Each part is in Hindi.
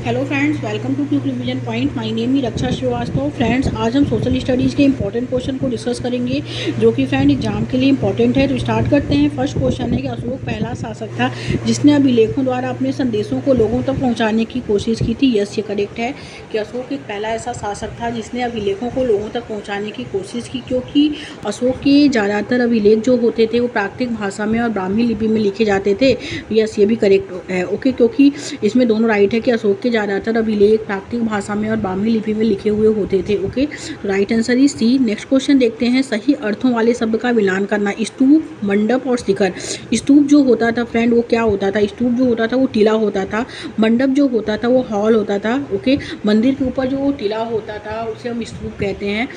Hello friends, welcome to quick revision point. My name is Raksha Srivastava. Friends, आज हम सोशल स्टडीज़ के इंपॉर्टेंट क्वेश्चन को डिस्कस करेंगे जो कि फ्रेंड एग्जाम के लिए इंपॉर्टेंट है। तो स्टार्ट करते हैं। फर्स्ट क्वेश्चन है कि अशोक पहला शासक था जिसने अभिलेखों द्वारा अपने संदेशों को लोगों तक पहुंचाने की कोशिश की थी। यस, ये करेक्ट है कि अशोक एक पहला ऐसा शासक था जिसने अभिलेखों को लोगों तक पहुँचाने की कोशिश की, क्योंकि अशोक के ज़्यादातर अभिलेख जो होते थे वो प्राकृतिक भाषा में और ब्राह्मी लिपि में लिखे जाते थे। यस, ये भी करेक्ट है। ओके, क्योंकि इसमें दोनों राइट है कि अशोक के ज़्यादातर अभिलेख प्राकृतिक भाषा में और ब्राह्मी लिपि में लिखे हुए होते थे। Okay, right answer is C. Next question देखते हैं। सही अर्थों वाले शब्द का मिलान करना। स्तूप, मंडप और शिखर। स्तूप जो होता था फ्रेंड वो क्या होता था? स्तूप जो होता था वो टीला होता था। मंडप जो होता था वो हॉल होता था। ओके, मंदिर के ऊपर जो टीला होता था उसे हम स्तूप कहते हैं।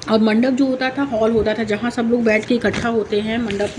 और मंडप जो होता था हॉल होता था, जहाँ सब लोग बैठ के इकट्ठा होते हैं। मंडप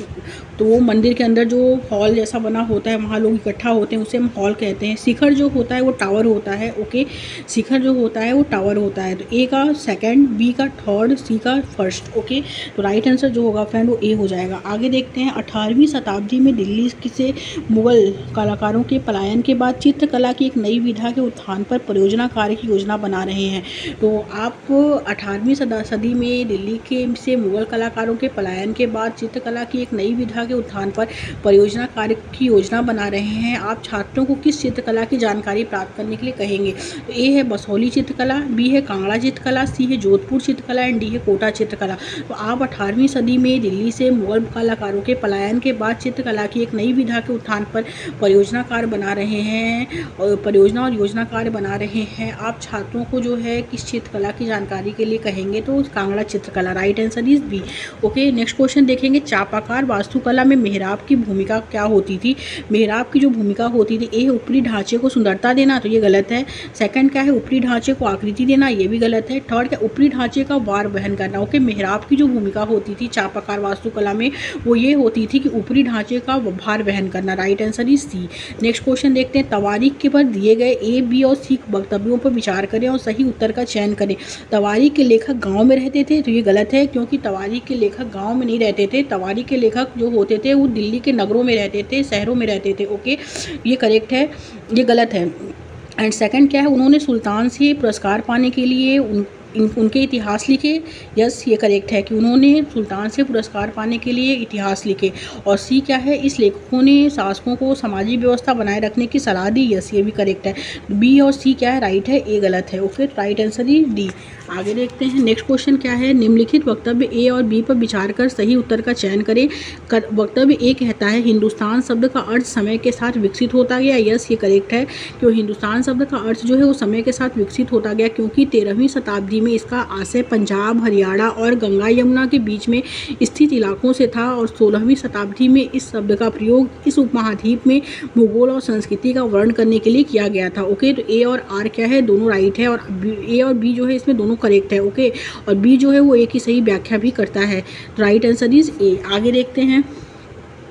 तो वो मंदिर के अंदर जो हॉल जैसा बना होता है वहाँ लोग इकट्ठा होते हैं, उसे हम हॉल कहते हैं। शिखर जो होता है वो टावर होता है। ओके, शिखर जो होता है वो टावर होता है। तो ए का सेकंड, बी का थर्ड, सी का फर्स्ट। ओके, तो राइट आंसर जो होगा फ्रेंड वो ए हो जाएगा। आगे देखते हैं। 18वीं शताब्दी में दिल्ली से मुगल कलाकारों के पलायन के बाद चित्रकला की एक नई विधा के उत्थान पर परियोजना कार्य की योजना बना रहे हैं। तो आप 18वीं सदी में दिल्ली के से मुगल कलाकारों के पलायन के बाद चित्रकला की एक नई विधा के उत्थान पर परियोजना कार्य की योजना बना रहे हैं। आप छात्रों को किस चित्रकला की जानकारी प्राप्त करने के लिए कहेंगे? तो ए है बसौली चित्रकला, बी है कांगड़ा चित्रकला, सी है जोधपुर चित्रकला एंड डी है कोटा चित्रकला। तो आप 18वीं सदी में दिल्ली से मुगल कलाकारों के पलायन के बाद चित्रकला की एक नई विधा के उत्थान पर परियोजना कार्य बना रहे हैं और परियोजना और योजना कार्य बना रहे हैं। आप छात्रों को जो है किस चित्रकला की जानकारी के लिए कहेंगे? तो कांगड़ा चित्रकला। Right answer is B. Okay, next question देखेंगे। चापाकार वास्तुकला में मेहराब की भूमिका क्या होती थी? मेहराब की जो भूमिका होती थी, ए ऊपरी ढांचे को सुंदरता देना, तो ये गलत है। सेकंड क्या है? ऊपरी ढांचे को आकृति देना, ये भी गलत है। थर्ड क्या? ऊपरी ढांचे का भार वहन करना। ओके, मेहराब की जो भूमिका होती थी चापाकार वास्तुकला में वो ये होती थी कि ऊपरी ढांचे का भार वहन करना। Right answer is C. Next question देखते हैं। तवारीख के पर दिए गए ए, बी और सी वक्तव्यों पर विचार करें और सही उत्तर का चयन करें। तवारीख के लेखक गांव में रहते थे, तो ये गलत है, क्योंकि तवारीख के लेखक गांव में नहीं रहते थे। तवारीख के लेखक जो होते थे वो दिल्ली के नगरों में रहते थे, शहरों में रहते थे। ओके, ये करेक्ट है, ये गलत है। एंड सेकंड क्या है? उन्होंने सुल्तान से पुरस्कार पाने के लिए उनके इतिहास लिखे। यस, ये करेक्ट है कि उन्होंने सुल्तान से पुरस्कार पाने के लिए इतिहास लिखे। और सी क्या है? इस लेखकों ने शासकों को सामाजिक व्यवस्था बनाए रखने की सलाह दी। यस, ये भी करेक्ट है। बी और सी क्या है? राइट है, ए गलत है। Okay, right answer is D. आगे देखते हैं। नेक्स्ट क्वेश्चन क्या है? निम्नलिखित वक्तव्य ए और बी पर विचार कर सही उत्तर का चयन करें। वक्तव्य ए कहता है हिंदुस्तान शब्द का अर्थ समय के साथ विकसित होता गया। यस, ये करेक्ट है कि हिंदुस्तान शब्द का अर्थ जो है वो समय के साथ विकसित होता गया, क्योंकि 13वीं शताब्दी में इसका आशय पंजाब, हरियाणा और गंगा यमुना के बीच में स्थित इलाकों से था। और 16वीं शताब्दी में इस शब्द का प्रयोग इस उपमहाद्वीप में भूगोल और संस्कृति का वर्णन करने के लिए किया गया था। ओके, तो ए और आर क्या है? दोनों राइट है, और ए और बी जो है इसमें दोनों करेक्ट है। ओके, और बी जो है वो ए की सही व्याख्या भी करता है। Right answer is A. आगे देखते हैं।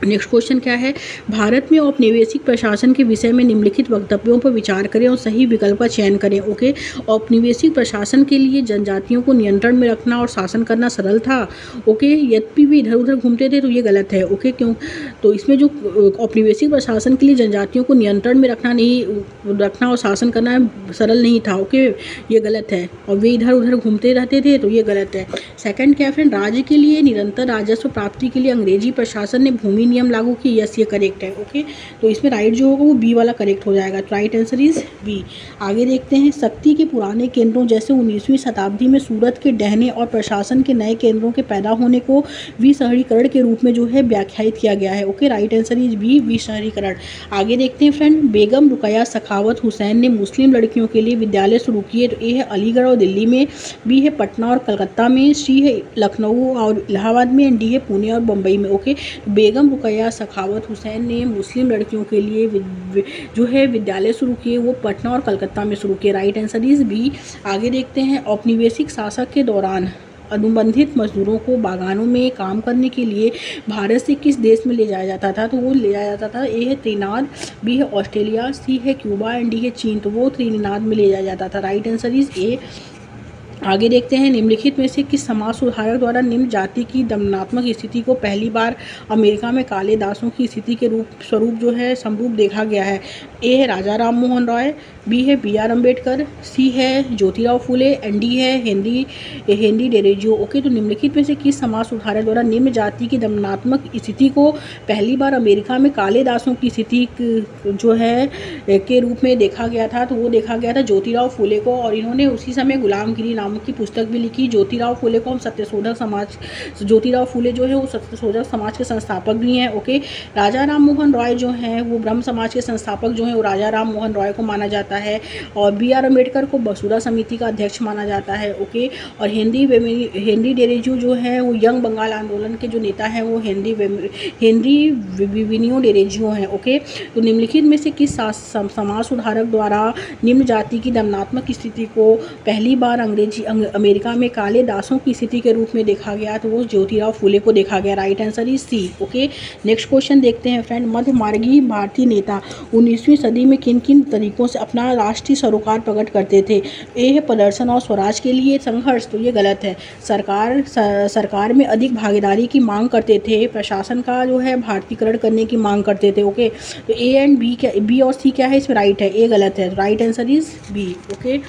नेक्स्ट क्वेश्चन क्या है? भारत में औपनिवेशिक प्रशासन के विषय में निम्नलिखित वक्तव्यों पर विचार करें और सही विकल्प का चयन करें। ओके, औपनिवेशिक प्रशासन के लिए जनजातियों को नियंत्रण में रखना और शासन करना सरल था। ओके, यद्यपि भी इधर उधर घूमते थे, तो ये गलत है। ओके, क्यों? तो इसमें जो औपनिवेशिक प्रशासन के लिए जनजातियों को नियंत्रण में रखना और शासन करना सरल नहीं था। ओके, ये गलत है। और वे इधर उधर घूमते रहते थे, तो ये गलत है। सेकंड क्या फ्रेंड? राज्य के लिए निरंतर राजस्व प्राप्ति के लिए अंग्रेजी प्रशासन ने भूमि नियम लागू किए। यस, ये करेक्ट है। ओके, तो इसमें राइट जो होगा वो बी वाला करेक्ट हो जाएगा। Right answer is B. आगे देखते हैं। शक्ति के पुराने केंद्रों जैसे 19वीं शताब्दी में सूरत के डहने और प्रशासन के नए केंद्रों के पैदा होने को विशहरीकरण के रूप में जो है व्याख्यायित किया गया है। Okay, right answer is B, विशहरीकरण। आगे देखते हैं फ्रेंड। बेगम रुकैया सखावत हुसैन ने मुस्लिम लड़कियों के लिए विद्यालय शुरू किए। तो ए है अलीगढ़ और दिल्ली में, बी है पटना और कलकत्ता में, सी है लखनऊ और इलाहाबाद में, एंड डी है पुणे और मुंबई में। ओके, बेगम रुकैया सखावत हुसैन ने मुस्लिम लड़कियों के लिए जो है विद्यालय शुरू किए, वो पटना और कलकत्ता में शुरू किए। Right answer is B. आगे देखते हैं। औपनिवेशिक शासक के दौरान अनुबंधित मजदूरों को बागानों में काम करने के लिए भारत से किस देश में ले जाया जाता था? तो वो ले जाया जाता था। ए है त्रिनाद, बी है ऑस्ट्रेलिया, सी है क्यूबा एंड डी है चीन। तो वो त्रिनाद में ले जाया जाता था। Right answer is A. आगे देखते हैं, निम्नलिखित में से किस समाज सुधारक द्वारा निम्न जाति की दमनात्मक स्थिति को पहली बार अमेरिका में काले दासों की स्थिति के स्वरूप जो है समरूप देखा गया है। ए है राजा राम मोहन रॉय, बी है BR अम्बेडकर, सी है ज्योतिराव फुले एंड डी है हेनरी डेरेजियो। ओके, तो निम्नलिखित में से किस समाज सुधारक द्वारा निम्न जाति की दमनात्मक स्थिति को पहली बार अमेरिका में काले दासों की स्थिति जो है के रूप में देखा गया था? तो वो देखा गया था ज्योतिराव फुले को, और इन्होंने उसी समय गुलामगिरी नामक की पुस्तक भी लिखी। ज्योतिराव फुले को हम सत्यशोधक समाज, ज्योतिराव फुले जो है वो सत्यशोधक समाज के संस्थापक भी हैं। ओके, राजा राम मोहन रॉय जो हैं वो ब्रह्म समाज के संस्थापक जो हैं वो राजा राम मोहन रॉय को माना जाता है, और BR अम्बेडकर को बसुधा समिति का अध्यक्ष माना जाता है। ओके, और हेनरी डेरेजियो जो है वो यंग बंगाल आंदोलन के जो नेता हैं वो हेनरी विविनियो डेरेजियो हैं। ओके, तो निम्नलिखित में से किस समाज सुधारक द्वारा निम्न जाति की दमनात्मक स्थिति को पहली बार अमेरिका में काले दासों की स्थिति के रूप में देखा गया? तो वो ज्योतिराव फुले को देखा गया। Right answer is C. Okay, next question देखते हैं फ्रेंड। मध्यमार्गी भारतीय नेता 19वीं सदी में किन किन तरीकों से अपना राष्ट्रीय सरोकार प्रकट करते थे? ए है प्रदर्शन और स्वराज के लिए संघर्ष, तो ये गलत है। सरकार में अधिक भागीदारी की मांग करते थे, प्रशासन का जो है भारतीयकरण करने की मांग करते थे। ओके, तो ए एंड बी क्या, बी और सी क्या है इसमें? राइट है, ए गलत है। Right answer is B. Okay,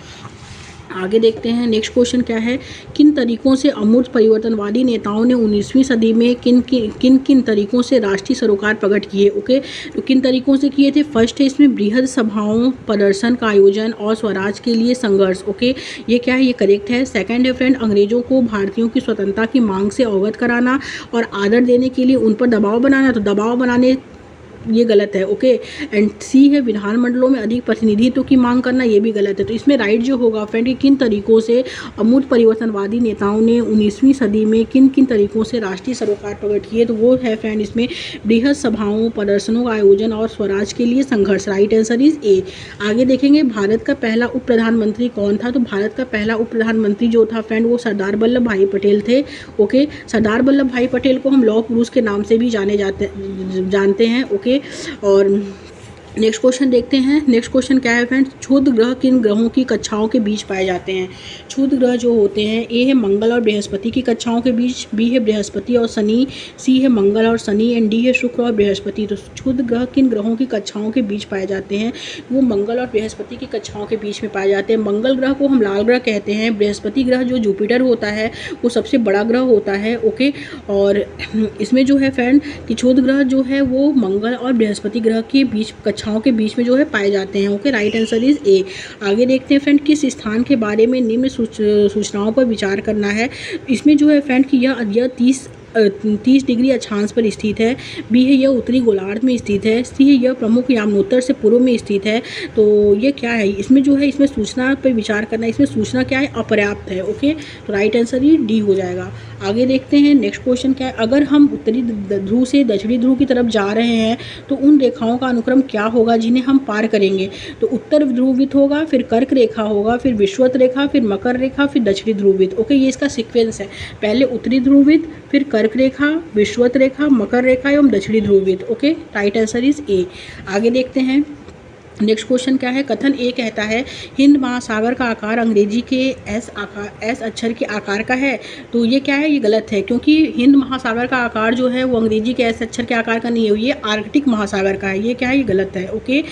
आगे देखते हैं नेक्स्ट क्वेश्चन क्या है। किन तरीकों से अमूर्त परिवर्तनवादी नेताओं ने 19वीं सदी में किन तरीकों से राष्ट्रीय सरोकार प्रकट किए? ओके, तो किन तरीकों से किए थे? फर्स्ट है इसमें बृहद सभाओं, प्रदर्शन का आयोजन और स्वराज के लिए संघर्ष। ओके, ये क्या है? ये करेक्ट है। सेकंड है फ्रेंड अंग्रेजों को भारतीयों की स्वतंत्रता की मांग से अवगत कराना और आदर देने के लिए उन पर दबाव बनाना, तो दबाव बनाने ये गलत है। ओके, एंड सी है विधानमंडलों में अधिक प्रतिनिधित्व की मांग करना, ये भी गलत है। तो इसमें राइट जो होगा फ्रेंड, किन तरीकों से अमूर्त परिवर्तनवादी नेताओं ने 19वीं सदी में किन किन तरीकों से राष्ट्रीय सरोकार प्रकट किए? तो वो है फ्रेंड इसमें बृहद सभाओं, प्रदर्शनों का आयोजन और स्वराज के लिए संघर्ष। Right answer is A. आगे देखेंगे भारत का पहला उप प्रधानमंत्री कौन था? तो भारत का पहला उप प्रधानमंत्री जो था फ्रेंड वो सरदार वल्लभ भाई पटेल थे। ओके, सरदार वल्लभ भाई पटेल को हम लौह पुरुष के नाम से भी जानते हैं। ओके, और नेक्स्ट क्वेश्चन देखते हैं। नेक्स्ट क्वेश्चन क्या है फ्रेंड्स? क्षुद्र ग्रह किन ग्रहों की कक्षाओं के बीच पाए जाते हैं? क्षुद्र ग्रह जो होते हैं, ए है मंगल और बृहस्पति की कक्षाओं के बीच, बी है बृहस्पति और शनि, सी है मंगल और शनि एंड डी है शुक्र और बृहस्पति। तो क्षुद्र ग्रह किन ग्रहों की कक्षाओं के बीच पाए जाते हैं? वो मंगल और बृहस्पति की कक्षाओं के बीच में पाए जाते हैं। मंगल ग्रह को हम लाल ग्रह कहते हैं। बृहस्पति ग्रह जो जुपिटर होता है वो सबसे बड़ा ग्रह होता है। ओके, और इसमें जो है फ्रेंड कि क्षुद्र ग्रह जो है वो मंगल और बृहस्पति ग्रह के बीच कक्षाओं के बीच में जो है पाए जाते हैं। Okay, right answer is A. आगे देखते हैं फ्रेंड, किस स्थान के बारे में निम्न सूचनाओं पर विचार करना है? इसमें जो है फ्रेंड कि यह 30 डिग्री अक्षांश पर स्थित है, बी है यह उत्तरी गोलार्ध में स्थित है, सी है यह प्रमुख यामनोत्तर से पूर्व में स्थित है। तो ये क्या है? इसमें जो है इसमें सूचना पर विचार करना है। इसमें सूचना क्या है? अपर्याप्त है। ओके, तो राइट आंसर ये डी हो जाएगा। आगे देखते हैं नेक्स्ट क्वेश्चन क्या है। अगर हम उत्तरी ध्रुव से दक्षिणी ध्रुव की तरफ जा रहे हैं तो उन रेखाओं का अनुक्रम क्या होगा जिन्हें हम पार करेंगे? तो उत्तर ध्रुवित होगा, फिर कर्क रेखा होगा, फिर विषुवत रेखा, फिर मकर रेखा, फिर दक्षिणी ध्रुवित। ओके, ये इसका सीक्वेंस है। पहले उत्तरी ध्रुवित, फिर कर्क रेखा, विषुवत रेखा, मकर रेखा एवं दक्षिणी ध्रुवित। Okay, right answer is A. आगे देखते हैं नेक्स्ट क्वेश्चन क्या है। कथन ए कहता है हिंद महासागर का आकार अंग्रेजी के एस अक्षर के आकार का है। तो ये क्या है? ये गलत है, क्योंकि हिंद महासागर का आकार जो है वो अंग्रेजी के एस अक्षर के आकार का नहीं है, ये आर्कटिक महासागर का है। ये क्या है? ये गलत है। ओके,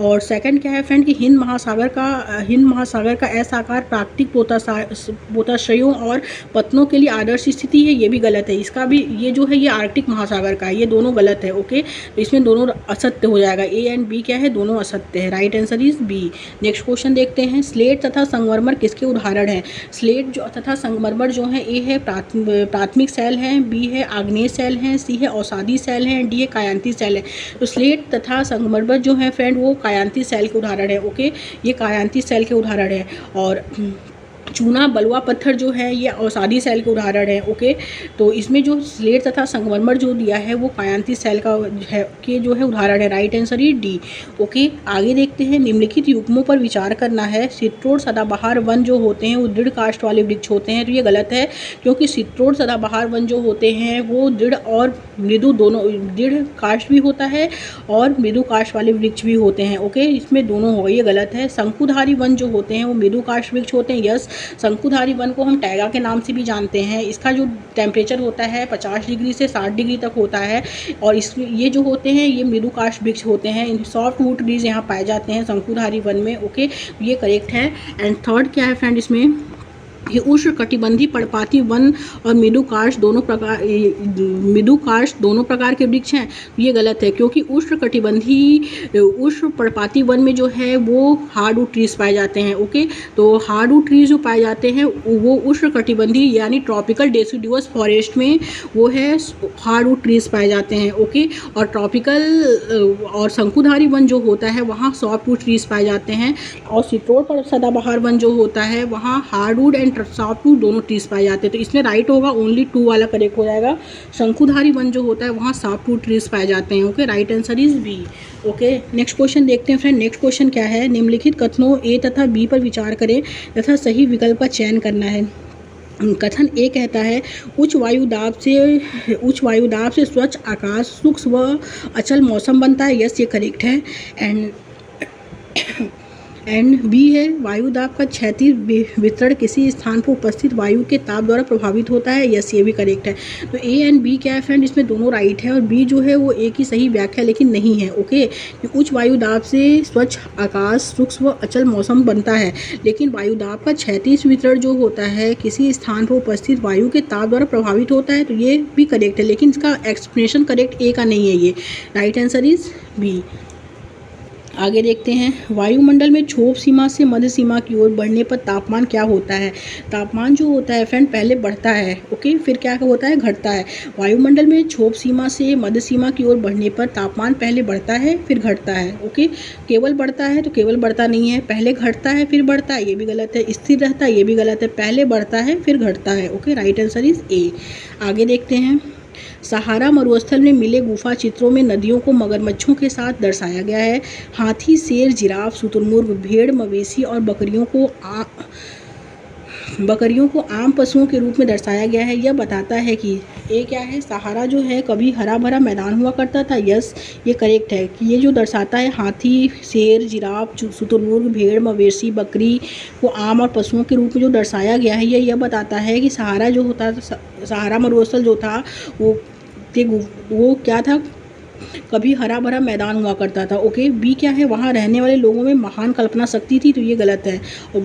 और सेकंड क्या है फ्रेंड कि हिंद महासागर का एस आकार प्राकृतिक पोताश्रयों और पतनों के लिए आदर्श स्थिति है। ये भी गलत है। इसका भी ये जो है ये आर्कटिक महासागर का है। ये दोनों गलत है। ओके, तो इसमें दोनों असत्य हो जाएगा। ए एंड बी क्या है? दोनों असत्य है। Right answer is B. Next question देखते हैं। स्लेट तथा संगमरमर किसके उदाहरण हैं? स्लेट जो तथा संगमरमर जो है, ए है प्राथमिक सेल है, बी है आग्नेय सेल है, सी है औषधि सेल है, डी है कायांती सेल है। तो स्लेट तथा संगमरमर जो है फ्रेंड वो कायांती सेल के उदाहरण है। ओके, ये कायांती सेल के उदाहरण है। और चूना बलुआ पत्थर जो है ये औषधि सेल के उदाहरण है। ओके, तो इसमें जो स्लेट तथा संगमरमर जो दिया है वो कायांती सेल का है के जो है उदाहरण है। राइट आंसर ये डी। ओके, आगे देखते देखते हैं, निम्नलिखित युग्मों पर विचार करना है। चित्रोड़ सदाबहार वन जो होते हैं वो दृढ़ काष्ठ वाले वृक्ष होते हैं, तो ये गलत है, क्योंकि चित्रोड़ सदाबहार वन जो होते हैं वो दृढ़ और मृदु दोनों, दृढ़ काष्ठ भी होता है और मृदु काष्ठ वाले वृक्ष भी होते हैं। ओके, इसमें दोनों हो, ये गलत है। शंकुधारी वन जो होते हैं वो मृदु काष्ठ वृक्ष होते हैं। यस, शंकुधारी वन को हम टैगा के नाम से भी जानते हैं। इसका जो टेम्परेचर होता है 50 डिग्री से 60 डिग्री तक होता है, और इसमें ये जो होते हैं ये मृदु काष्ठ वृक्ष होते हैं। इन सॉफ्ट वुड ट्रीज यहाँ पाए जाते हैं शंकुधारी वन में। ओके, ये करेक्ट है। एंड थर्ड क्या है फ्रेंड, इसमें ये उष्णकटिबंधीय पर्णपाती वन और मृदु काष्ठ दोनों प्रकार के वृक्ष हैं, ये गलत है, क्योंकि उष्ण पर्णपाती वन में जो है वो हार्डवुड ट्रीज पाए जाते हैं। ओके, तो हार्डवुड ट्रीज जो पाए जाते हैं वो उष्णकटिबंधीय यानी ट्रॉपिकल डेसिडुअस फॉरेस्ट में वो है हार्डवुड ट्रीज पाए जाते हैं। ओके, और ट्रॉपिकल और शंकुधारी वन जो होता है वहाँ सॉफ्टवुड ट्रीज पाए जाते हैं, और चित्रोड़ सदाबहार वन जो होता है वहाँ हार्डवुड एंड सॉफ्टवुड दोनों ट्रीज पाए जाते हैं। तो इसमें राइट होगा, ओनली 2 वाला करेक्ट हो जाएगा। शंकुधारी वन जो होता है वहाँ सॉफ्टवुड ट्रीज पाए जाते हैं। Okay, right answer is B. Okay, next question देखते हैं फ्रेंड। नेक्स्ट क्वेश्चन क्या है, निम्नलिखित कथनों ए तथा बी पर विचार करें तथा सही विकल्प का चयन करना है। कथन ए कहता है उच्च वायुदाब से स्वच्छ आकाश, शुष्क व अचल मौसम बनता है। यस, ये करेक्ट है। एंड बी है वायुदाब का क्षैतिज वितरण किसी स्थान पर उपस्थित वायु के ताप द्वारा प्रभावित होता है। यस, ये भी करेक्ट है। तो ए एंड बी क्या है फ्रेंड, इसमें दोनों राइट है, और बी जो है वो ए की सही व्याख्या लेकिन नहीं है। ओके, उच्च वायुदाब से स्वच्छ आकाश, शुष्क व अचल मौसम बनता है, लेकिन वायुदाब का क्षैतिज वितरण जो होता है किसी स्थान पर उपस्थित वायु के ताप द्वारा प्रभावित होता है, तो ये भी करेक्ट है, लेकिन इसका एक्सप्लेनेशन करेक्ट ए का नहीं है। ये राइट आंसर इज बी। आगे देखते हैं, वायुमंडल में क्षोभ सीमा से मध्य सीमा की ओर बढ़ने पर तापमान क्या होता है। तापमान जो होता है फ्रेंड पहले बढ़ता है, ओके, फिर क्या होता है, घटता है। वायुमंडल में क्षोभ सीमा से मध्य सीमा की ओर बढ़ने पर तापमान पहले बढ़ता है फिर घटता है। ओके, केवल बढ़ता है तो केवल बढ़ता नहीं है, पहले घटता है फिर बढ़ता है, ये भी गलत है। स्थिर रहता है, ये भी गलत है, पहले बढ़ता है फिर घटता है। Okay, right answer is A. आगे देखते हैं, सहारा मरुस्थल में मिले गुफा चित्रों में नदियों को मगरमच्छों के साथ दर्शाया गया है। हाथी, शेर, जिराफ, शुतुरमुर्ग, भेड़, मवेशी और बकरियों को आम पशुओं के रूप में दर्शाया गया है। यह बताता है कि ये क्या है, सहारा जो है कभी हरा भरा मैदान हुआ करता था। यस, ये करेक्ट है कि ये जो दर्शाता है हाथी, शेर, जिराफ, शुतुरमुर्ग, भेड़, मवेशी, बकरी को आम और पशुओं के रूप में जो दर्शाया गया है, यह बताता है कि सहारा जो होता था, सहारा मरुस्थल जो था वो क्या था, कभी हरा भरा मैदान हुआ करता था। ओके, बी क्या है, वहाँ रहने वाले लोगों में महान कल्पना शक्ति थी, तो ये गलत है।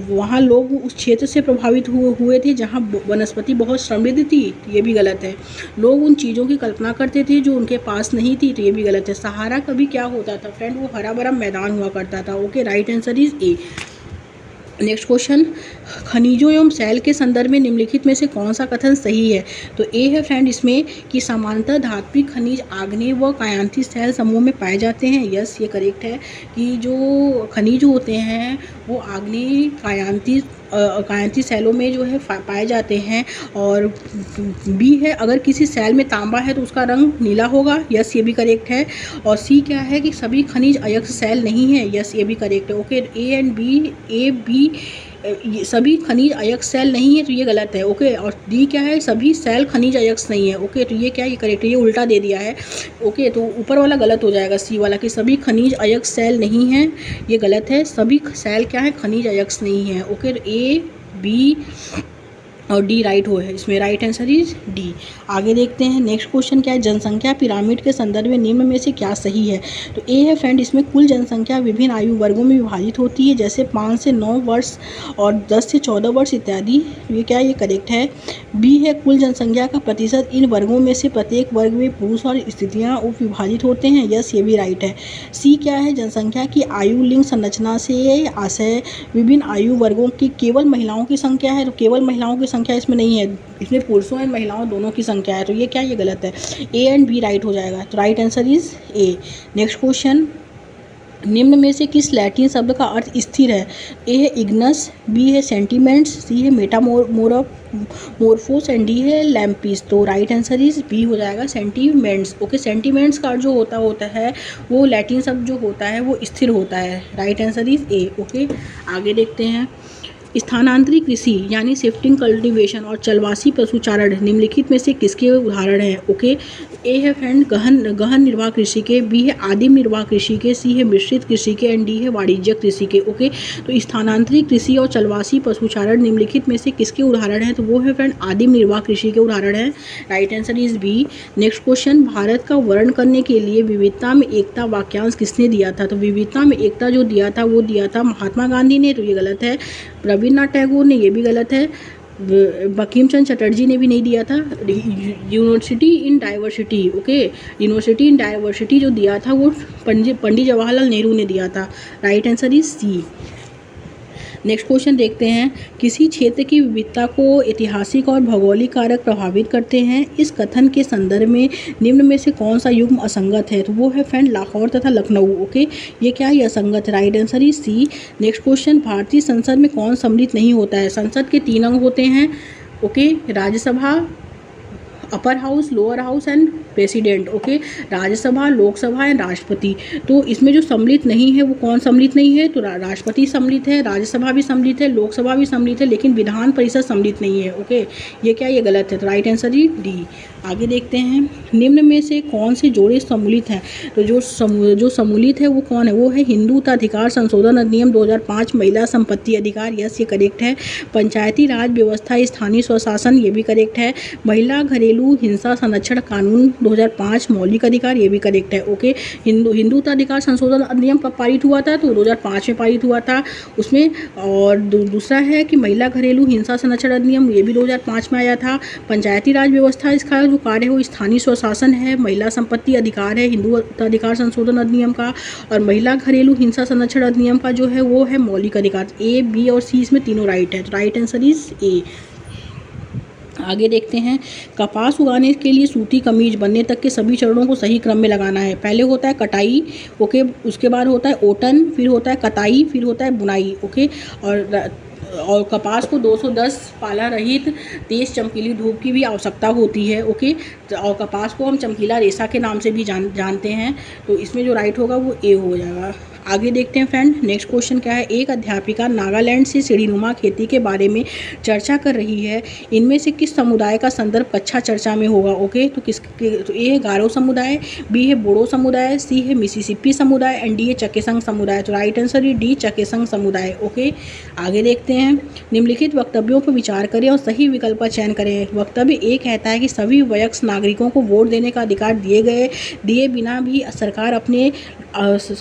वहाँ लोग उस क्षेत्र से प्रभावित हुए थे जहाँ वनस्पति बहुत समृद्ध थी, तो ये भी गलत है। लोग उन चीज़ों की कल्पना करते थे जो उनके पास नहीं थी, तो ये भी गलत है। सहारा कभी क्या होता था फ्रेंड, वो हरा भरा मैदान हुआ करता था। Okay, right answer is A. Next question, खनिजों एवं सेल के संदर्भ में निम्नलिखित में से कौन सा कथन सही है। तो ए है फ्रेंड इसमें कि समांतर धात्विक खनिज आग्नेय व कायांतिक सेल समूह में पाए जाते हैं। यस, ये करेक्ट है कि जो खनिज होते हैं वो आग्नेय कायांतिक सेलों में जो है पाए जाते हैं। और बी है, अगर किसी सेल में तांबा है तो उसका रंग नीला होगा। यस, ये भी करेक्ट है। और सी क्या है कि सभी खनिज अयस्क सेल नहीं है। यस, ये भी करेक्ट है। ओके, ए बी सभी खनिज अयस्क सेल नहीं है, तो ये गलत है। ओके, और डी क्या है, सभी सेल खनिज अयस्क नहीं है। ओके, तो ये क्या, ये करेक्ट है, ये उल्टा दे दिया है। ओके, तो ऊपर वाला गलत हो जाएगा, सी वाला कि सभी खनिज अयस्क सेल नहीं है, ये गलत है। सभी सेल क्या है, खनिज अयस्क नहीं है। ओके, ए बी और डी राइट हो है, इसमें राइट आंसर इज डी। आगे देखते हैं, नेक्स्ट क्वेश्चन क्या है, जनसंख्या पिरामिड के संदर्भ में निम्न में से क्या सही है। तो ए है फ्रेंड इसमें कुल जनसंख्या विभिन्न आयु वर्गों में विभाजित होती है, जैसे 5 से 9 वर्ष और 10 से 14 वर्ष इत्यादि। ये क्या, ये करेक्ट है। बी है कुल जनसंख्या का प्रतिशत, इन वर्गों में से प्रत्येक वर्ग में पुरुष और स्त्रियाँ उप विभाजित होते हैं। यस, ये भी राइट है। सी क्या है, जनसंख्या की आयु लिंग संरचना से आशय विभिन्न आयु वर्गों की केवल महिलाओं की संख्या है, तो केवल महिलाओं की संख्या इसमें नहीं है, इसमें पुरुषों और महिलाओं दोनों की संख्या है, तो ये क्या, ये गलत है। ए एंड बी राइट हो जाएगा, तो right answer is A. Next question, निम्न में से किस लैटिन शब्द का अर्थ स्थिर है? ए है इग्नस, बी है सेंटिमेंट्स, सी है मोरफोस एंड डी है लैम्पिस। तो राइट आंसर इज बी हो जाएगा सेंटीमेंट्स। ओके, सेंटीमेंट्स का जो होता है वो लैटिन शब्द जो होता है वो स्थिर होता है। Right answer is A. Okay, आगे देखते हैं। स्थानांतरित कृषि यानी शिफ्टिंग कल्टीवेशन और चलवासी पशुचारण निम्नलिखित में से किसके उदाहरण हैं? ओके, ए है फ्रेंड गहन निर्वाह कृषि के, बी है आदिम निर्वाह कृषि के, सी है मिश्रित कृषि के एंड डी है वाणिज्यिक कृषि के। ओके, तो स्थानांतरित कृषि और चलवासी पशुचारण निम्नलिखित में से किसके उदाहरण हैं? तो वो है फ्रेंड आदिम निर्वाह कृषि के उदाहरण हैं। Right answer is B. Next question, Bharat का वर्णन करने के लिए विविधता में एकता वाक्यांश किसने दिया था? तो विविधता में एकता जो दिया था वो दिया था महात्मा गांधी ने, तो ये गलत है। रविन्द्रनाथ टैगोर ने, ये भी गलत है। बंकिम चंद्र चटर्जी ने भी नहीं दिया था। University in diversity, okay, university in diversity जो दिया था वो पंडित जवाहरलाल नेहरू ने दिया था। Right answer is C. Next question देखते हैं। किसी क्षेत्र की विविधता को ऐतिहासिक और भौगोलिक कारक प्रभावित करते हैं, इस कथन के संदर्भ में निम्न में से कौन सा युग्म असंगत है? तो वो है फ्रेंड लाहौर तथा लखनऊ। ओके, ये क्या है? असंगत है। Right answer is C. Next question, भारतीय संसद में कौन सम्मिलित नहीं होता है? संसद के 3 अंग होते हैं। Okay, Rajya Sabha, upper house, lower house and president. Okay, Rajya Sabha, Lok Sabha and राष्ट्रपति। तो इसमें जो सम्मिलित नहीं है वो कौन सम्मिलित नहीं है? तो राष्ट्रपति सम्मिलित है, राज्यसभा भी सम्मिलित है, लोकसभा भी सम्मिलित है, लेकिन विधान परिषद सम्मिलित नहीं है। ओके, ये क्या? ये गलत है। तो राइट आंसर इज डी। आगे देखते हैं। निम्न में से कौन से जोड़े सम्मिलित हैं? तो जो सम्मिलित है वो कौन है? वो है हिंदुत्वाधिकार संशोधन अधिनियम 2005, महिला संपत्ति अधिकार, यस ये करेक्ट है। पंचायती राज व्यवस्था, स्थानीय स्वशासन, ये भी करेक्ट है। महिला घरेलू हिंसा संरक्षण कानून 2005, मौलिक अधिकार, ये भी करेक्ट है। ओके, हिंदुत्वाधिकार संशोधन अधिनियम कब पारित हुआ था? तो 2005 में पारित हुआ था उसमें। और दूसरा है कि महिला घरेलू हिंसा संरक्षण अधिनियम, ये भी 2005 में आया था। पंचायती राज व्यवस्था, इसका जो कार्य है वो स्थानीय स्वशासन है। महिला संपत्ति अधिकार है हिंदुत्वाधिकार संशोधन अधिनियम का। और महिला घरेलू हिंसा संरक्षण अधिनियम का जो है वो है मौलिक अधिकार। ए, बी और सी इसमें तीनों राइट है। तो राइट आंसर इज ए। आगे देखते हैं। कपास उगाने के लिए सूती कमीज बनने तक के सभी चरणों को सही क्रम में लगाना है। पहले होता है कटाई, ओके, उसके बाद होता है ओटन, फिर होता है कताई, फिर होता है बुनाई। ओके, और कपास को 210 पाला रहित तेज चमकीली धूप की भी आवश्यकता होती है। ओके, और कपास को हम चमकीला रेशा के नाम से भी जानते हैं। तो इसमें जो राइट होगा वो ए हो जाएगा। आगे देखते हैं फ्रेंड। नेक्स्ट क्वेश्चन क्या है। एक अध्यापिका नागालैंड से सीढ़ीनुमा खेती के बारे में चर्चा कर रही है, इनमें से किस समुदाय का संदर्भ कक्षा चर्चा में होगा? ओके, तो ए है गारो समुदाय, बी है बोडो समुदाय, सी है मिसिसिपी समुदाय एंड डी है चकेसंग समुदाय। तो राइट आंसर है डी, चकेसंग समुदाय। ओके, आगे देखते हैं। निम्नलिखित वक्तव्यों पर विचार करें और सही विकल्प का चयन करें। वक्तव्य ए कहता है कि सभी वयस्क नागरिकों को वोट देने का अधिकार दिए बिना भी सरकार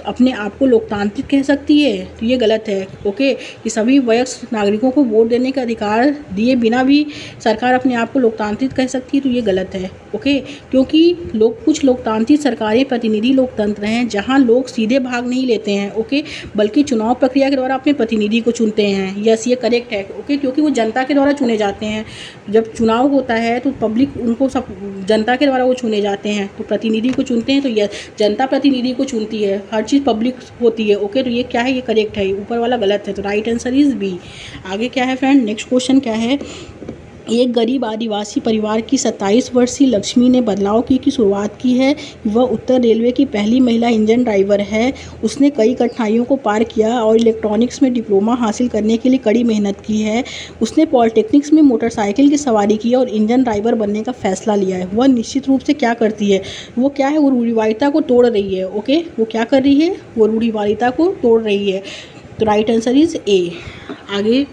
अपने आप को लोकतांत्रिक कह सकती है। तो ये गलत है। ओके, कि सभी वयस्क नागरिकों को वोट देने का अधिकार दिए बिना भी सरकार अपने आप को लोकतांत्रिक कह सकती है, तो ये गलत है। ओके, क्योंकि कुछ लोकतांत्रिक सरकारें प्रतिनिधि लोकतंत्र हैं जहां लोग सीधे भाग नहीं लेते हैं। ओके, बल्कि चुनाव प्रक्रिया के द्वारा अपने प्रतिनिधि को चुनते हैं। यस ये करेक्ट है। ओके, क्योंकि वो जनता के द्वारा चुने जाते हैं। जब चुनाव होता है तो पब्लिक उनको सब जनता के द्वारा वो चुने जाते हैं, तो प्रतिनिधि को चुनते हैं। तो यह जनता प्रतिनिधि को चुनती है, हर चीज़ पब्लिक होती है। ओके, तो ये क्या है? ये करेक्ट है। ऊपर वाला गलत है। तो राइट आंसर इज बी। आगे क्या है फ्रेंड? नेक्स्ट क्वेश्चन क्या है। एक गरीब आदिवासी परिवार की 27 वर्षीय लक्ष्मी ने बदलाव की शुरुआत की है। वह उत्तर रेलवे की पहली महिला इंजन ड्राइवर है। उसने कई कठिनाइयों को पार किया और इलेक्ट्रॉनिक्स में डिप्लोमा हासिल करने के लिए कड़ी मेहनत की है। उसने पॉलिटेक्निक्स में मोटरसाइकिल की सवारी की और इंजन ड्राइवर बनने का फैसला लिया है। वह निश्चित रूप से क्या करती है? वो क्या है? वो रूढ़िवादिता को तोड़ रही है। ओके, वो क्या कर रही है? वो रूढ़िवादिता को तोड़ रही है। तो राइट आंसर इज ए। आगे,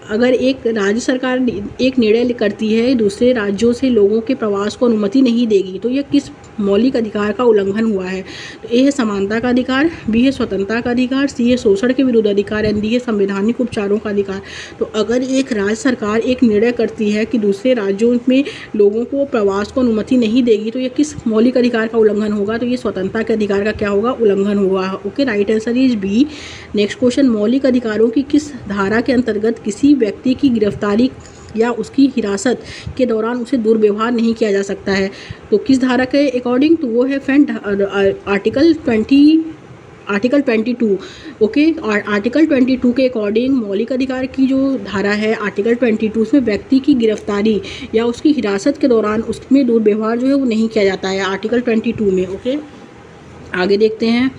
अगर एक राज्य सरकार एक निर्णय करती है दूसरे राज्यों से लोगों के प्रवास को अनुमति नहीं देगी, तो यह किस मौलिक अधिकार का उल्लंघन हुआ है? तो ए है समानता का अधिकार, बी है स्वतंत्रता का अधिकार, सी है शोषण के विरुद्ध अधिकार एंड डी है संवैधानिक उपचारों का अधिकार। तो अगर एक राज्य सरकार एक निर्णय करती है कि दूसरे राज्यों में लोगों को प्रवास को अनुमति नहीं देगी, तो यह किस मौलिक अधिकार का उल्लंघन होगा? तो ये स्वतंत्रता के अधिकार का क्या होगा? उल्लंघन होगा। Okay, right answer is B. Next question. मौलिक अधिकारों की किस धारा के अंतर्गत किसी व्यक्ति की गिरफ्तारी या उसकी हिरासत के दौरान उसे दुर्व्यवहार नहीं किया जा सकता है? तो किस धारा के अकॉर्डिंग? तो वो है फ्रेंड आर्टिकल आर्टिकल 22, ओके। और आर्टिकल 22 के अकॉर्डिंग मौलिक अधिकार की जो धारा है आर्टिकल 22, उसमें व्यक्ति की गिरफ्तारी या उसकी हिरासत के दौरान उसमें दुर्व्यवहार जो है वो नहीं किया जाता है आर्टिकल 22 में, ओके। आगे देखते हैं।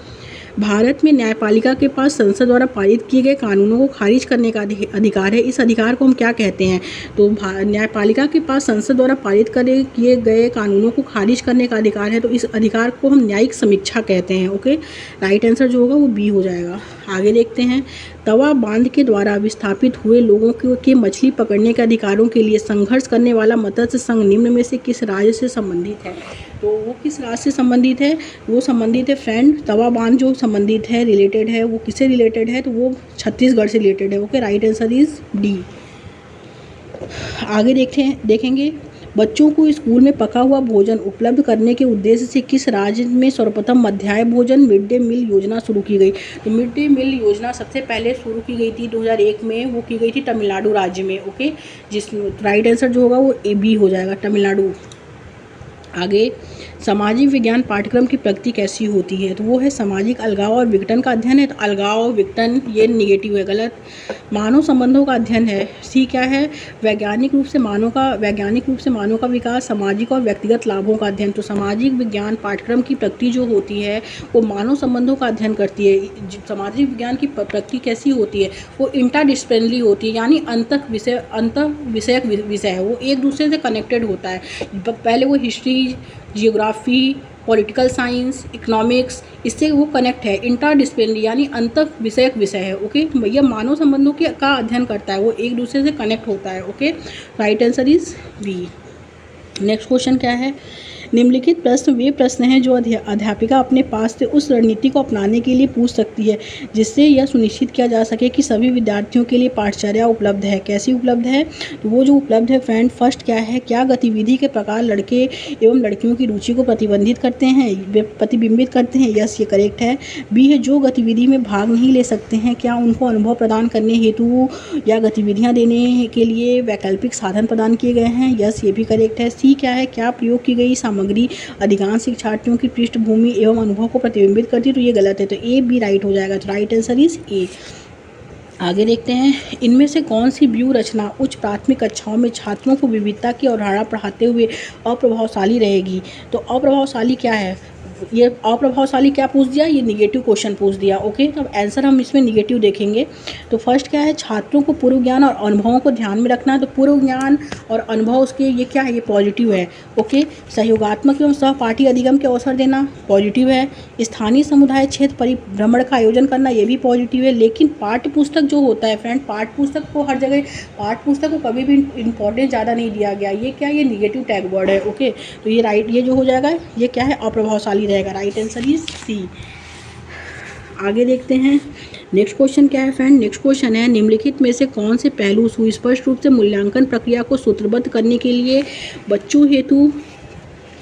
भारत में न्यायपालिका के पास संसद द्वारा पारित किए गए कानूनों को खारिज करने का अधिकार है। इस अधिकार को हम क्या कहते हैं? तो न्यायपालिका के पास संसद द्वारा पारित किए गए कानूनों को खारिज करने का अधिकार है, तो इस अधिकार को हम न्यायिक समीक्षा कहते हैं, ओके। राइट आंसर जो होगा वो बी हो जाएगा। आगे देखते हैं। तवा बांध के द्वारा विस्थापित हुए लोगों के मछली पकड़ने के अधिकारों के लिए संघर्ष करने वाला मत्स्य संघ निम्न में से किस राज्य से संबंधित है? तो वो किस राज्य से संबंधित है? वो संबंधित है फ्रेंड, तवा बांध जो संबंधित है, रिलेटेड है, वो किससे रिलेटेड है? तो वो छत्तीसगढ़ से रिलेटेड है, okay. Right answer is D. आगे देखेंगे। बच्चों को स्कूल में पका हुआ भोजन उपलब्ध करने के उद्देश्य से किस राज्य में सर्वप्रथम मध्याह्न भोजन मिड डे मील योजना शुरू की गई? तो मिड डे मील योजना सबसे पहले शुरू की गई थी 2001 में, वो की गई थी तमिलनाडु राज्य में, ओके। जिसमें राइट आंसर जो होगा वो ए बी हो जाएगा, तमिलनाडु। आगे, सामाजिक विज्ञान पाठ्यक्रम की प्रगति कैसी होती है? तो वो है सामाजिक अलगाव और विघटन का अध्ययन है। तो अलगाव विघटन ये निगेटिव है, गलत। मानव संबंधों का अध्ययन है, सी क्या है? वैज्ञानिक रूप से मानव का विकास, सामाजिक और व्यक्तिगत लाभों का अध्ययन। तो सामाजिक विज्ञान पाठ्यक्रम की प्रगति जो होती है वो मानव संबंधों का अध्ययन करती है। सामाजिक विज्ञान की प्रगति कैसी होती है? वो इंटरडिसिप्लिनरी होती है, यानी अंतर विषयक विषय है, वो एक दूसरे से कनेक्टेड होता है। पहले वो history, geography, political science, economics, इससे वो कनेक्ट है। इंटरडिसिप्लिनरी यानी अंतर विषयक विषय है, ओके। भैया मानव संबंधों का अध्ययन करता है, वो एक दूसरे से कनेक्ट होता है, okay. Right answer is B. Next question क्या है? निम्नलिखित प्रश्न वे प्रश्न हैं जो अध्यापिका अपने पास से उस रणनीति को अपनाने के लिए पूछ सकती है जिससे यह सुनिश्चित किया जा सके कि सभी विद्यार्थियों के लिए पाठचर्या उपलब्ध है। कैसी उपलब्ध है? तो वो जो उपलब्ध है फ्रेंड, फर्स्ट क्या है? क्या गतिविधि के प्रकार लड़के एवं लड़कियों की रुचि को प्रतिबिंबित करते हैं? यस, ये करेक्ट है। बी है, जो गतिविधि में भाग नहीं ले सकते हैं क्या उनको अनुभव प्रदान करने हेतु या गतिविधियाँ देने के लिए वैकल्पिक साधन प्रदान किए गए हैं? यस, ये भी करेक्ट है। सी क्या है? क्या प्रयोग की गई सामग्री अधिकांश शिक्षार्थियों की पृष्ठभूमि एवं अनुभव को प्रतिबिंबित करती है? तो ये गलत है, तो ए बी राइट हो जाएगा। तो राइट आंसर इज ए। आगे देखते हैं। इनमें से कौन सी व्यू रचना उच्च प्राथमिक कक्षाओं में छात्रों को विविधता की अवधारणा पढ़ाते हुए अप्रभावशाली रहेगी? तो अप्रभावशाली क्या है? ये अप्रभावशाली क्या पूछ दिया? ये निगेटिव क्वेश्चन पूछ दिया, ओके। तो आंसर हम इसमें निगेटिव देखेंगे। तो फर्स्ट क्या है? छात्रों को पूर्व ज्ञान और अनुभवों को ध्यान में रखना है। तो पूर्व ज्ञान और अनुभव उसके ये क्या है? ये पॉजिटिव है, ओके। सहयोगात्मक एवं सहपाठी अधिगम के अवसर देना, पॉजिटिव है। स्थानीय समुदाय क्षेत्र परिभ्रमण का आयोजन करना, ये भी पॉजिटिव है। लेकिन पाठ्य पुस्तक जो होता है फ्रेंड, पाठ्य पुस्तक को हर जगह, पाठ्य पुस्तक को कभी भी इंपॉर्टेंस ज़्यादा नहीं दिया गया। ये क्या? ये निगेटिव टैग वर्ड है, ओके। तो ये राइट, ये जो हो जाएगा ये क्या है? अप्रभावशाली रहेगा। Right answer is C. आगे देखते हैं। नेक्स्ट क्वेश्चन क्या है फ्रेंड? नेक्स्ट क्वेश्चन है, निम्नलिखित में से कौन से पहलू सुस्पष्ट रूप से मूल्यांकन प्रक्रिया को सूत्रबद्ध करने के लिए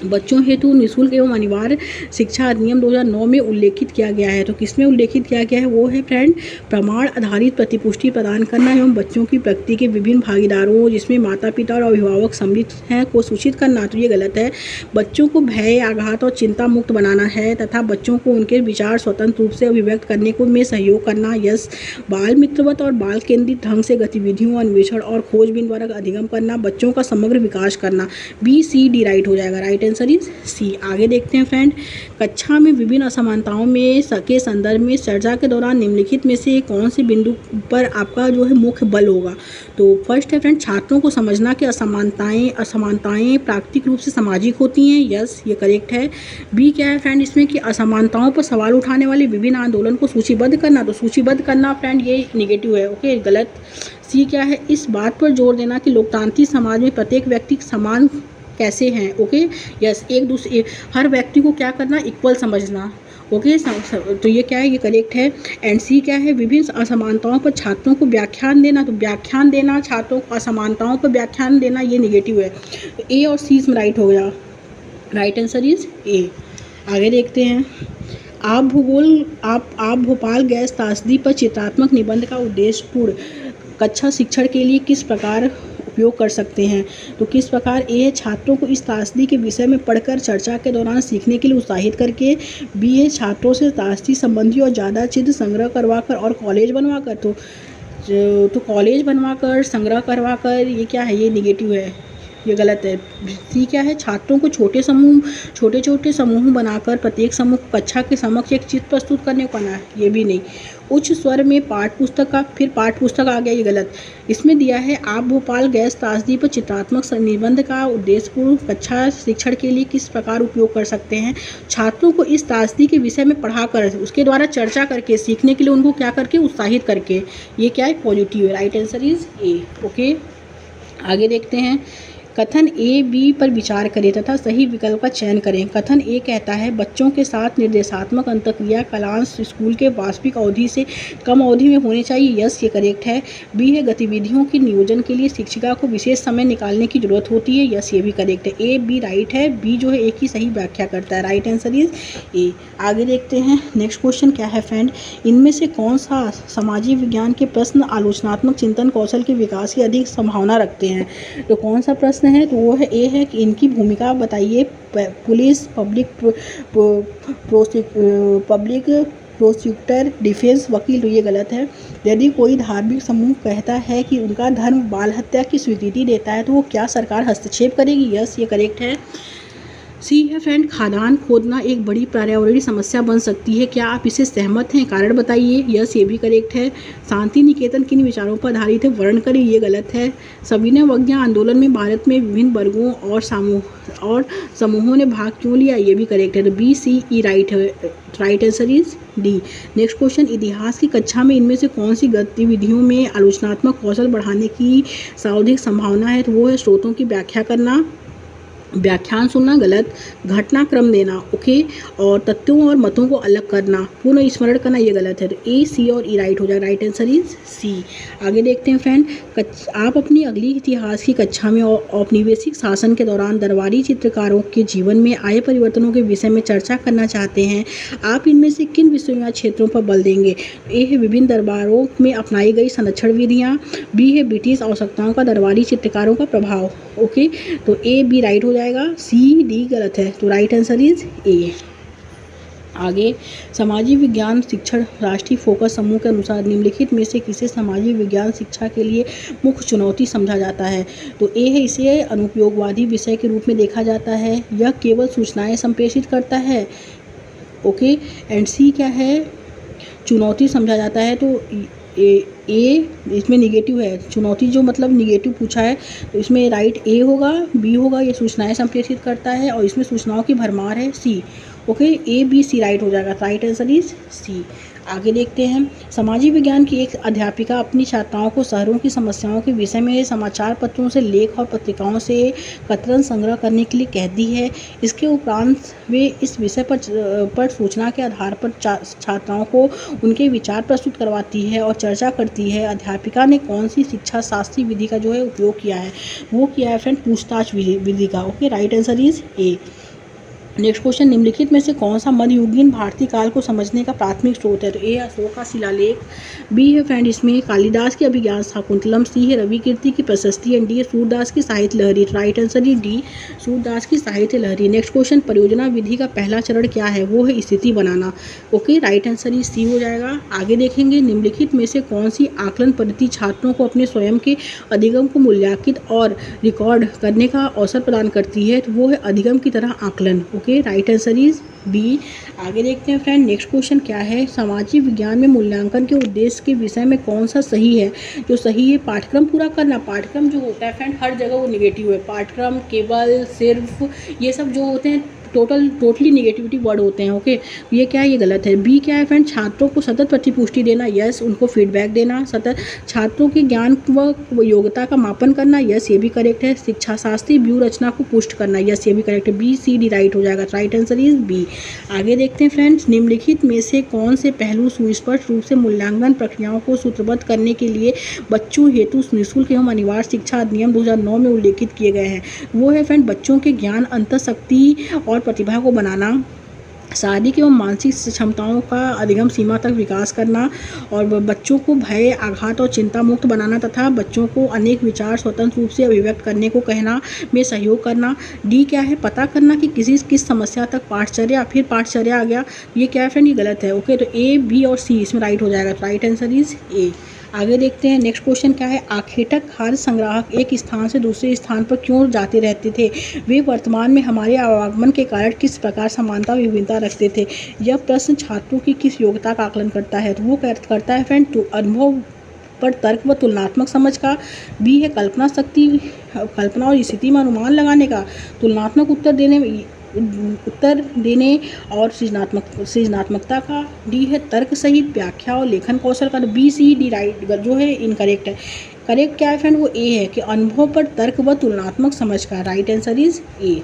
बच्चों हेतु निःशुल्क एवं अनिवार्य शिक्षा अधिनियम 2009 में उल्लेखित किया गया है? तो किसमें उल्लेखित किया गया है? वो है फ्रेंड, प्रमाण आधारित प्रतिपुष्टि प्रदान करना एवं बच्चों की प्रगति के विभिन्न भागीदारों जिसमें माता पिता और अभिभावक सम्मिलित हैं को सूचित करना। तो ये गलत है। बच्चों को भय, आघात और चिंता मुक्त बनाना है तथा बच्चों को उनके विचार स्वतंत्र रूप से अभिव्यक्त करने को में सहयोग करना। यस, बाल मित्रवत और बाल केंद्रित ढंग से गतिविधियों, अन्वेषण और खोजबीन द्वारा अधिगम करना, बच्चों का समग्र विकास करना। बी सी डी राइट हो जाएगा। Right answer is C. आगे देखते हैं फ्रेंड। कक्षा में विभिन्न असमानताओं में के संदर्भ में चर्चा के दौरान निम्नलिखित में से कौन से बिंदु पर आपका जो है मुख्य बल होगा? तो फर्स्ट है फ्रेंड, छात्रों को समझना कि असमानताएं प्राकृतिक रूप से सामाजिक होती हैं। यस, ये करेक्ट है। बी क्या है फ्रेंड इसमें कि असमानताओं पर सवाल उठाने वाले विभिन्न आंदोलन को सूचीबद्ध करना। तो सूचीबद्ध करना फ्रेंड ये निगेटिव है, ओके, गलत। सी क्या है? इस बात पर जोर देना कि लोकतांत्रिक समाज में प्रत्येक व्यक्ति समान कैसे हैं, ओके। यस, एक दूसरे हर व्यक्ति को क्या करना? इक्वल समझना, ओके। तो ये क्या है? ये करेक्ट है। एंड सी क्या है? विभिन्न असमानताओं पर छात्रों को व्याख्यान देना। तो व्याख्यान देना, छात्रों को असमानताओं पर व्याख्यान देना, ये निगेटिव है। तो ए और सी इसमें राइट हो गया। Right answer is A. आगे देखते हैं। आप भोपाल गैस त्रासदी पर चित्रात्मक निबंध का उद्देश्यपूर्ण कक्षा शिक्षण के लिए किस प्रकार उपयोग कर सकते हैं। तो किस प्रकार? ए है छात्रों को इस त्रासदी के विषय में पढ़कर चर्चा के दौरान सीखने के लिए उत्साहित करके। बी है छात्रों से त्रासदी संबंधी और ज़्यादा चित्र संग्रह करवाकर और कॉलेज बनवाकर। तो कॉलेज बनवाकर, संग्रह करवाकर, ये क्या है? ये निगेटिव है, ये गलत है। सी क्या है? छात्रों को छोटे छोटे समूह बनाकर प्रत्येक समूह को कक्षा के समक्ष एक चित्र प्रस्तुत करने को ना, ये भी नहीं। उच्च स्वर में पाठ्य पुस्तक का, फिर पाठ्य पुस्तक आ गया, ये गलत। इसमें दिया है आप भोपाल गैस त्रासदी पर चित्रात्मक निबंध का उद्देश्यपूर्ण कक्षा शिक्षण के लिए किस प्रकार उपयोग कर सकते हैं? छात्रों को इस त्रासदी के विषय में पढ़ाकर उसके द्वारा चर्चा करके सीखने के लिए उनको क्या करके? उत्साहित करके। ये क्या है? पॉजिटिव है। Right answer is A. Okay, आगे देखते हैं। कथन ए बी पर विचार करें तथा सही विकल्प का चयन करें। कथन ए कहता है बच्चों के साथ निर्देशात्मक अंतःक्रिया कलांश स्कूल के वास्तविक अवधि से कम अवधि में होने चाहिए। यस, ये करेक्ट है। बी है गतिविधियों के नियोजन के लिए शिक्षिका को विशेष समय निकालने की जरूरत होती है। यस, ये भी करेक्ट है। ए बी राइट है। बी जो है एक ही सही व्याख्या करता है। Right answer is A. आगे देखते हैं। नेक्स्ट क्वेश्चन क्या है फ्रेंड? इनमें से कौन सा सामाजिक विज्ञान के प्रश्न आलोचनात्मक चिंतन कौशल के विकास की अधिक संभावना रखते हैं? तो कौन सा प्रश्न है? तो वो है ए है कि इनकी भूमिका बताइए। पुलिस, पब्लिक प्रोसिक्यूटर, डिफेंस वकील। तो ये गलत है। यदि कोई धार्मिक समूह कहता है कि उनका धर्म बाल हत्या की स्वीकृति देता है तो वो क्या सरकार हस्तक्षेप करेगी? यस, ये करेक्ट है। सी है फ्रेंड, खादान खोदना एक बड़ी पर्यावरणीय समस्या बन सकती है। क्या आप इससे सहमत हैं? कारण बताइए। यस, ये भी करेक्ट है। शांति निकेतन किन विचारों पर आधारित है? वर्णन करें। ये गलत है। सविनय अवज्ञा आंदोलन में भारत में विभिन्न वर्गों और समूहों ने भाग क्यों लिया? ये भी करेक्ट है। तो बी सी ई राइट है। Right answer is D. Next question, इतिहास की कक्षा में इनमें से कौन सी गतिविधियों में आलोचनात्मक कौशल बढ़ाने की सर्वाधिक संभावना है? तो वो है स्रोतों की व्याख्या करना, व्याख्यान सुनना। गलत। घटनाक्रम देना। ओके, और तथ्यों और मतों को अलग करना, पुनः स्मरण करना। ये गलत है। तो ए, सी और ई राइट हो जाएगा। Right answer is C. आगे देखते हैं फ्रेंड। आप अपनी अगली इतिहास की कक्षा में औपनिवेशिक शासन के दौरान दरबारी चित्रकारों के जीवन में आए परिवर्तनों के विषय में चर्चा करना चाहते हैं। आप इनमें से किन विषयों या क्षेत्रों पर बल देंगे? ए है विभिन्न दरबारों में अपनाई गई संरक्षण विधियाँ। बी है ब्रिटिश आवश्यकताओं का दरबारी चित्रकारों का प्रभाव। ओके, तो ए बी राइट हो जाएगा। सी डी गलत है। तो राइट आंसर इज ए। आगे, सामाजिक विज्ञान शिक्षण राष्ट्रीय फोकस समूह के अनुसार निम्नलिखित में से किसे सामाजिक विज्ञान शिक्षा के लिए मुख्य चुनौती समझा जाता है? तो ए है इसे अनुपयोगवादी विषय के रूप में देखा जाता है। यह केवल सूचनाएं संप्रेषित करता है। ओके, एंड सी क्या है? चुनौती समझा जाता है। तो ए इसमें निगेटिव है। चुनौती जो मतलब निगेटिव पूछा है तो इसमें राइट ए होगा। बी होगा, ये सूचनाएं संप्रेषित करता है और इसमें सूचनाओं की भरमार है। C. Okay, A B C right हो जाएगा। Right answer is C. आगे देखते हैं। सामाजिक विज्ञान की एक अध्यापिका अपनी छात्राओं को शहरों की समस्याओं के विषय में समाचार पत्रों से लेख और पत्रिकाओं से कतरन संग्रह करने के लिए कहती है। इसके उपरांत वे इस विषय पर सूचना के आधार पर छात्राओं को उनके विचार प्रस्तुत करवाती है और चर्चा करती है। अध्यापिका ने कौन सी शिक्षा शास्त्रीय विधि का जो है उपयोग किया है? वो किया है फ्रेंड पूछताछ विधि का। Okay, right answer is A. Next question, निम्नलिखित में से कौन सा मध्ययुगीन भारतीय काल को समझने का प्राथमिक स्रोत है? तो ए अशोक का शिलालेख। बी है फ्रेंड इसमें कालिदास की अभिज्ञान शाकुंतलम। सी है रवि कीर्ति की प्रशस्ति। एंड डी है सूरदास की Sahitya Lahari. Right answer is D, Surdas की साहित्य लहरी। नेक्स्ट क्वेश्चन, परियोजना विधि का पहला चरण क्या है? वो है स्थिति बनाना। Okay, right answer is C हो जाएगा। आगे देखेंगे। निम्नलिखित में से कौन सी आकलन पद्धति छात्रों को अपने स्वयं के अधिगम को मूल्यांकित और रिकॉर्ड करने का अवसर प्रदान करती है? तो वो है अधिगम की तरह आकलन। Okay, right answer is B. आगे देखते हैं फ्रेंड। नेक्स्ट क्वेश्चन क्या है? सामाजिक विज्ञान में मूल्यांकन के उद्देश्य के विषय में कौन सा सही है? जो सही है पाठ्यक्रम पूरा करना। पाठ्यक्रम जो होता है फ्रेंड हर जगह वो निगेटिव है। पाठ्यक्रम, केवल, सिर्फ, ये सब जो होते हैं टोटली निगेटिविटी वर्ड होते हैं। ओके, ये क्या है? ये गलत है। बी क्या है फ्रेंड? छात्रों को सतत प्रतिपुष्टि देना। यस, उनको फीडबैक देना। सतत छात्रों के ज्ञान व योग्यता का मापन करना। यस, ये भी करेक्ट है। शिक्षा शास्त्रीय व्यू रचना को पुष्ट करना। यस, ये भी करेक्ट है। बी सी डी राइट हो जाएगा। Right answer is B. आगे देखते हैं फ्रेंड्स। निम्नलिखित में से कौन से पहलू सुस्पष्ट रूप से मूल्यांकन प्रक्रियाओं को सूत्रबद्ध करने के लिए बच्चों हेतु निःशुल्क एवं अनिवार्य शिक्षा अधिनियम 2009 में उल्लेखित किए गए हैं? वो है फ्रेंड बच्चों के ज्ञान, अंतःशक्ति और प्रतिभा को बनाना, शारीरिक एवं मानसिक क्षमताओं का अधिगम सीमा तक विकास करना और बच्चों को भय, आघात और चिंता मुक्त बनाना तथा बच्चों को अनेक विचार स्वतंत्र रूप से अभिव्यक्त करने को कहना में सहयोग करना। डी क्या है, पता करना कि किस समस्या तक पाठचर्या, फिर पाठचर्या आ गया, ये क्या है फ्रेंड, ये गलत है। ओके, तो ए, बी और सी इसमें राइट हो जाएगा। Right answer is A. आगे देखते हैं नेक्स्ट क्वेश्चन क्या है। आखेटक खाद्य संग्राहक एक स्थान से दूसरे स्थान पर क्यों जाते रहते थे? वे वर्तमान में हमारे आवागमन के कारण किस प्रकार समानता विभिन्नता रखते थे? यह प्रश्न छात्रों की किस योग्यता का आकलन करता है? तो वो करता है फ्रेंड अनुभव पर तर्क व तुलनात्मक समझ का। बी है कल्पना शक्ति, कल्पना और स्थिति में अनुमान लगाने का, तुलनात्मक उत्तर देने और सृजनात्मकता का। डी है तर्क सहित व्याख्या और लेखन कौशल का। बी, सी, डी राइट जो है इनकरेक्ट है। करेक्ट क्या है फ्रेंड, वो ए है कि अनुभव पर तर्क व तुलनात्मक समझ का। Right answer is A.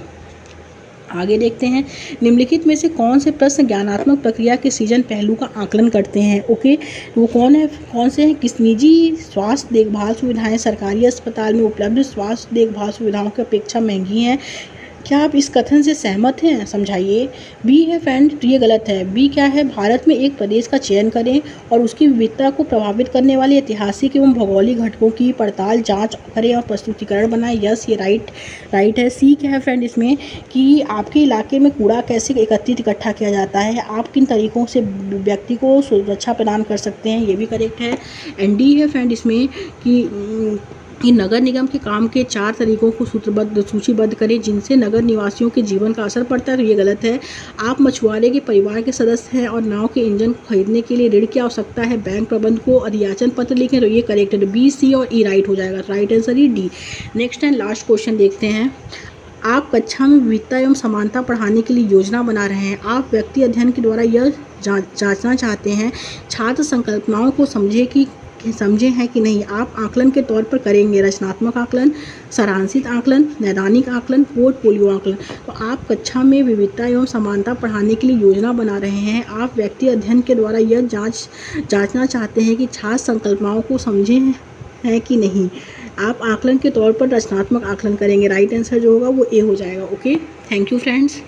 आगे देखते हैं निम्नलिखित में से कौन से प्रश्न ज्ञानात्मक प्रक्रिया के सृजन पहलू का आकलन करते हैं? ओके, वो कौन से हैं? किस निजी स्वास्थ्य देखभाल सुविधाएं सरकारी अस्पताल में उपलब्ध स्वास्थ्य देखभाल सुविधाओं की अपेक्षा महंगी हैं? क्या आप इस कथन से सहमत हैं? समझाइए। बी है फ्रेंड, तो ये गलत है। बी क्या है, भारत में एक प्रदेश का चयन करें और उसकी विविधता को प्रभावित करने वाले ऐतिहासिक एवं भौगोलिक घटकों की पड़ताल जांच करें और प्रस्तुतिकरण बनाएं। यस, ये राइट है। सी क्या है फ्रेंड इसमें कि आपके इलाके में कूड़ा कैसे इकट्ठा किया जाता है, आप किन तरीकों से व्यक्ति को सुरक्षा प्रदान कर सकते हैं, ये भी करेक्ट है। एंड डी है फ्रेंड इसमें कि नगर निगम के काम के 4 तरीकों को सूचीबद्ध करें जिनसे नगर निवासियों के जीवन का असर पड़ता है। तो ये गलत है। आप मछुआरे के परिवार के सदस्य हैं और नाव के इंजन को खरीदने के लिए ऋण की आवश्यकता है, बैंक प्रबंध को अधियाचन पत्र लिखें। तो ये करेक्ट है। बी, सी और ई राइट हो जाएगा। Right answer he D. Next and last question देखते हैं। आप कक्षा में विविधता एवं समानता पढ़ाने के लिए योजना बना रहे हैं। आप व्यक्ति अध्ययन के द्वारा यह जांचना चाहते हैं छात्र संकल्पनाओं को समझे हैं कि नहीं। आप आकलन के तौर पर करेंगे रचनात्मक आकलन, सारांशित आकलन, नैदानिक आकलन, पोर्टफोलियो आकलन। तो आप कक्षा में विविधता एवं समानता पढ़ाने के लिए योजना बना रहे हैं। आप व्यक्ति अध्ययन के द्वारा यह जांचना चाहते हैं कि छात्र संकल्पनाओं को समझे हैं कि नहीं। आप आकलन के तौर पर रचनात्मक आकलन करेंगे। राइट आंसर जो होगा वो ए हो जाएगा। Okay, thank you friends.